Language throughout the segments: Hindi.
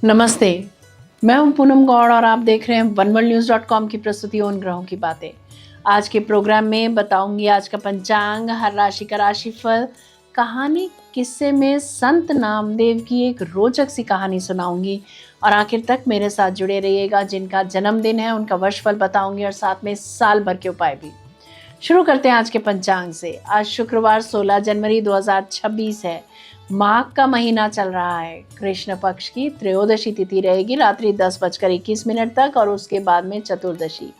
नमस्ते। मैं हूं पूनम गौड़ और आप देख रहे हैं oneworldnews.com की प्रस्तुति उन ग्रहों की बातें। आज के प्रोग्राम में बताऊंगी आज का पंचांग, हर राशि का राशिफल, कहानी, किस्से में संत नामदेव की एक रोचक सी कहानी सुनाऊंगी और आखिर तक मेरे साथ जुड़े रहिएगा। जिनका जन्मदिन है उनका वर्षफल बताऊंगी और साथ में साल भर के उपाय भी। शुरू करते हैं आज के पंचांग से। आज शुक्रवार 16 जनवरी 2026 है। माघ का महीना चल रहा है। कृष्ण पक्ष की त्रयोदशी तिथि रहेगी रात्रि 10:21 तक और उसके बाद में चतुर्दशी।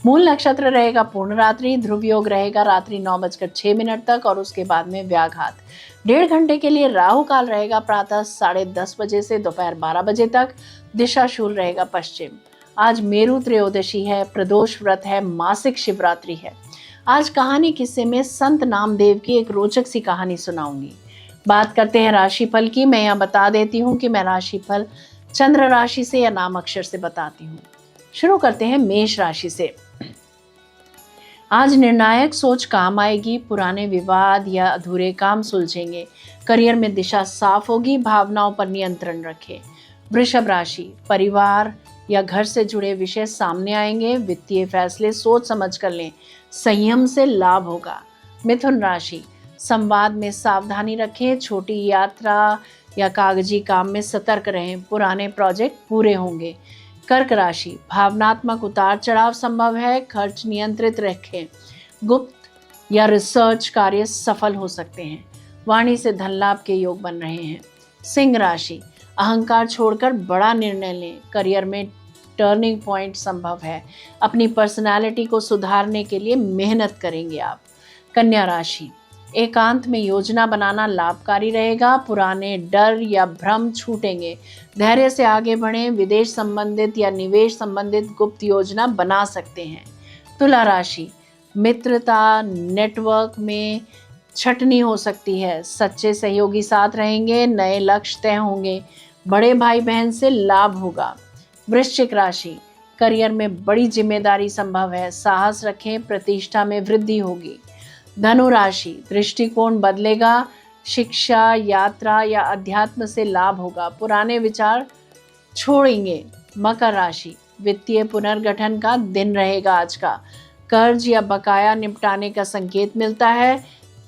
मूल नक्षत्र रहेगा पूर्ण रात्रि। ध्रुव योग रहेगा रात्रि 9:06 तक और उसके बाद में व्याघात। 1.5 घंटे के लिए राहु काल रहेगा प्रातः 10:30 बजे से दोपहर 12 बजे तक। दिशा शूल रहेगा पश्चिम। आज मेरु त्रयोदशी है। प्रदोष व्रत है। मासिक शिवरात्रि है। आज कहानी किस्से में संत नामदेव की एक रोचक सी कहानी सुनाऊंगी। बात करते हैं राशिफल की। मैं यहाँ बता देती हूँ कि मैं राशिफल चंद्र राशि से या नाम अक्षर से बताती हूँ। शुरू करते हैं मेष राशि से। आज निर्णायक सोच काम आएगी। पुराने विवाद या अधूरे काम सुलझेंगे। करियर में दिशा साफ होगी। भावनाओं पर नियंत्रण रखें। वृषभ राशि, परिवार या घर से जुड़े विषय सामने आएंगे। वित्तीय फैसले सोच समझ कर लें। संयम से लाभ होगा। मिथुन राशि, संवाद में सावधानी रखें। छोटी यात्रा या कागजी काम में सतर्क रहें। पुराने प्रोजेक्ट पूरे होंगे। कर्क राशि, भावनात्मक उतार चढ़ाव संभव है। खर्च नियंत्रित रखें। गुप्त या रिसर्च कार्य सफल हो सकते हैं। वाणी से धन लाभ के योग बन रहे हैं। सिंह राशि, अहंकार छोड़कर बड़ा निर्णय लें। करियर में टर्निंग पॉइंट संभव है। अपनी पर्सनालिटी को सुधारने के लिए मेहनत करेंगे आप। कन्या राशि, एकांत में योजना बनाना लाभकारी रहेगा। पुराने डर या भ्रम छूटेंगे। धैर्य से आगे बढ़ें। विदेश संबंधित या निवेश संबंधित गुप्त योजना बना सकते हैं। तुला राशि, मित्रता नेटवर्क में छटनी हो सकती है। सच्चे सहयोगी साथ रहेंगे। नए लक्ष्य तय होंगे। बड़े भाई बहन से लाभ होगा। वृश्चिक राशि, करियर में बड़ी जिम्मेदारी संभव है। साहस रखें। प्रतिष्ठा में वृद्धि होगी। धनु राशि, दृष्टिकोण बदलेगा। शिक्षा, यात्रा या अध्यात्म से लाभ होगा। पुराने विचार छोड़ेंगे। मकर राशि, वित्तीय पुनर्गठन का दिन रहेगा आज का। कर्ज या बकाया निपटाने का संकेत मिलता है।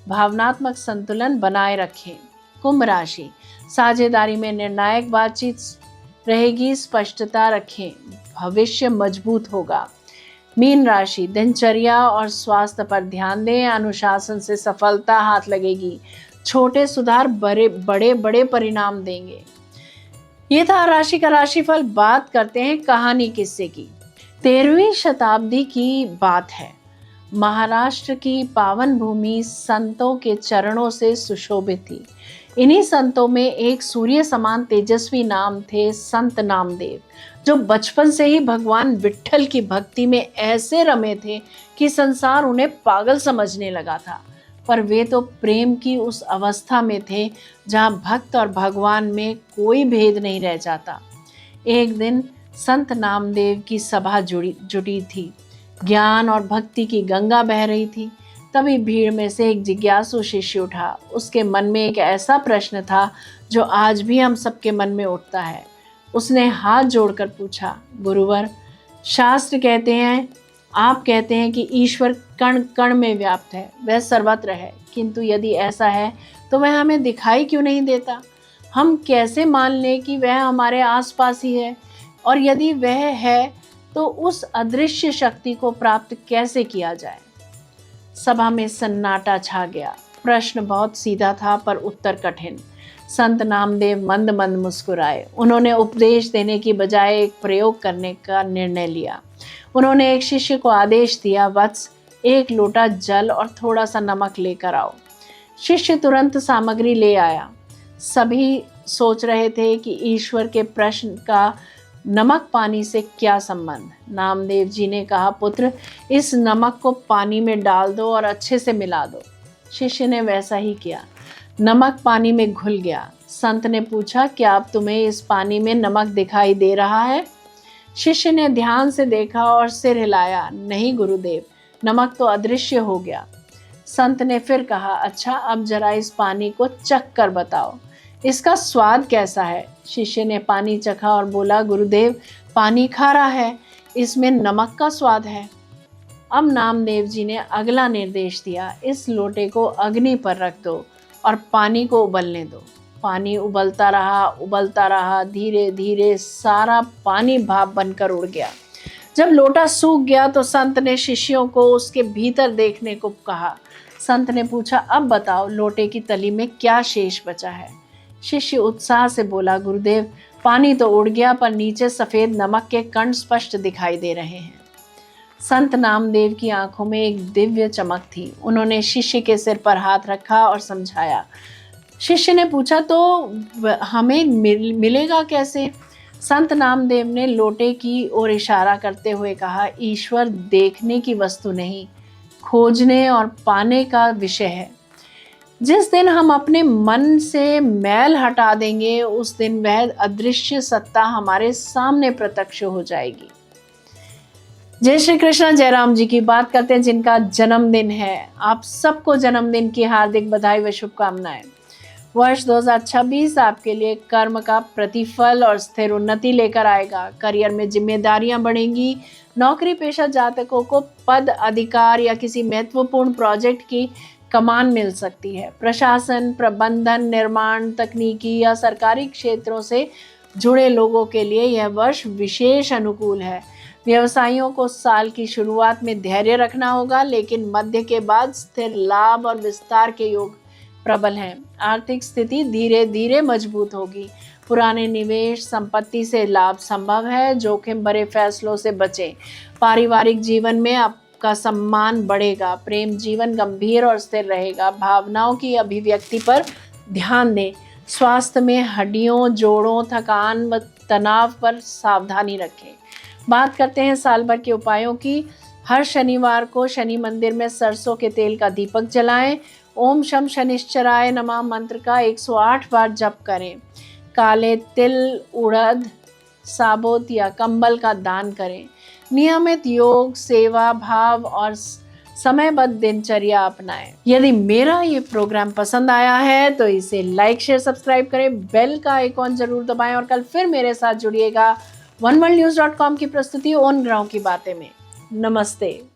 भावनात्मक संतुलन बनाए रखें। कुंभ राशि, साझेदारी में निर्णायक बातचीत रहेगी। स्पष्टता रखें। भविष्य मजबूत होगा। मीन राशि, दिनचर्या और स्वास्थ्य पर ध्यान दें। अनुशासन से सफलता हाथ लगेगी। छोटे सुधार बड़े बड़े परिणाम देंगे। ये था राशि का राशिफल। बात करते हैं कहानी किस्से की। 13वीं शताब्दी की बात है। महाराष्ट्र की पावन भूमि संतों के चरणों से सुशोभित थी। इन्हीं संतों में एक सूर्य समान तेजस्वी नाम थे संत नामदेव, जो बचपन से ही भगवान विट्ठल की भक्ति में ऐसे रमे थे कि संसार उन्हें पागल समझने लगा था। पर वे तो प्रेम की उस अवस्था में थे जहाँ भक्त और भगवान में कोई भेद नहीं रह जाता। एक दिन संत नामदेव की सभा जुटी थी। ज्ञान और भक्ति की गंगा बह रही थी। तभी भीड़ में से एक जिज्ञासु शिष्य उठा। उसके मन में एक ऐसा प्रश्न था जो आज भी हम सबके मन में उठता है। उसने हाथ जोड़कर पूछा, गुरुवर, शास्त्र कहते हैं, आप कहते हैं कि ईश्वर कण कण में व्याप्त है, वह सर्वत्र है, किंतु यदि ऐसा है तो वह हमें दिखाई क्यों नहीं देता? हम कैसे मान लें कि वह हमारे आसपास ही है? और यदि वह है तो उस अदृश्य शक्ति को प्राप्त कैसे किया जाए? सभा में सन्नाटा छा गया। प्रश्न बहुत सीधा था पर उत्तर कठिन। संत नामदेव मंद मंद मुस्कुराए। उन्होंने उपदेश देने की बजाय एक प्रयोग करने का निर्णय लिया। उन्होंने एक शिष्य को आदेश दिया, वत्स, 1 लोटा जल और थोड़ा सा नमक लेकर आओ। शिष्य तुरंत सामग्री ले आया। सभी सोच रहे थे कि ईश्वर के प्रश्न का नमक पानी से क्या संबंध। नामदेव जी ने कहा, पुत्र, इस नमक को पानी में डाल दो और अच्छे से मिला दो। शिष्य ने वैसा ही किया। नमक पानी में घुल गया। संत ने पूछा, क्या अब तुम्हें इस पानी में नमक दिखाई दे रहा है? शिष्य ने ध्यान से देखा और सिर हिलाया, नहीं गुरुदेव, नमक तो अदृश्य हो गया। संत ने फिर कहा, अच्छा, अब जरा इस पानी को चख कर बताओ। इसका स्वाद कैसा है? शिष्य ने पानी चखा और बोला, गुरुदेव, पानी खारा है, इसमें नमक का स्वाद है। अब नामदेव जी ने अगला निर्देश दिया, इस लोटे को अग्नि पर रख दो और पानी को उबलने दो। पानी उबलता रहा, धीरे धीरे सारा पानी भाप बनकर उड़ गया। जब लोटा सूख गया तो संत ने शिष्यों को उसके भीतर देखने को कहा। संत ने पूछा, अब बताओ लोटे की तली में क्या शेष बचा है? शिष्य उत्साह से बोला, गुरुदेव, पानी तो उड़ गया पर नीचे सफेद नमक के कण स्पष्ट दिखाई दे रहे हैं। संत नामदेव की आंखों में एक दिव्य चमक थी। उन्होंने शिष्य के सिर पर हाथ रखा और समझाया। शिष्य ने पूछा, तो हमें मिलेगा कैसे? संत नामदेव ने लोटे की ओर इशारा करते हुए कहा, ईश्वर देखने की वस्तु नहीं, खोजने और पाने का विषय है। जिस दिन हम अपने मन से मैल हटा देंगे उस दिन वह अदृश्य सत्ता हमारे सामने प्रत्यक्ष हो जाएगी। जय श्री कृष्ण। जयराम जी की बात करते हैं जिनका जन्मदिन है। आप सबको जन्मदिन की हार्दिक बधाई व शुभकामनाएं। वर्ष 2026 आपके लिए कर्म का प्रतिफल और स्थिर उन्नति लेकर आएगा। करियर में जिम्मेदारियां बढ़ेंगी। नौकरी पेशा जातकों को पद, अधिकार या किसी महत्वपूर्ण प्रोजेक्ट की कमान मिल सकती है। प्रशासन, प्रबंधन, निर्माण, तकनीकी या सरकारी क्षेत्रों से जुड़े लोगों के लिए यह वर्ष विशेष अनुकूल है। व्यवसायियों को साल की शुरुआत में धैर्य रखना होगा, लेकिन मध्य के बाद स्थिर लाभ और विस्तार के योग प्रबल हैं। आर्थिक स्थिति धीरे धीरे मजबूत होगी। पुराने निवेश, संपत्ति से लाभ संभव है। जोखिम भरे फैसलों से बचें। पारिवारिक जीवन में आपका सम्मान बढ़ेगा। प्रेम जीवन गंभीर और स्थिर रहेगा। भावनाओं की अभिव्यक्ति पर ध्यान दें। स्वास्थ्य में हड्डियों, जोड़ों, थकान व तनाव पर सावधानी रखें। बात करते हैं साल भर के उपायों की। हर शनिवार को शनि मंदिर में सरसों के तेल का दीपक जलाएं। ओम शम शनिश्चराय नमः मंत्र का 108 बार जप करें। काले तिल, उड़द, साबुत या कंबल का दान करें। नियमित योग, सेवा भाव और समयबद्ध दिनचर्या अपनाएं। यदि मेरा ये प्रोग्राम पसंद आया है तो इसे लाइक, शेयर, सब्सक्राइब करें। बेल का आइकॉन जरूर दबाएं और कल फिर मेरे साथ जुड़िएगा oneworldnews.com की प्रस्तुति ऑन ग्राउंड की बातें में। नमस्ते।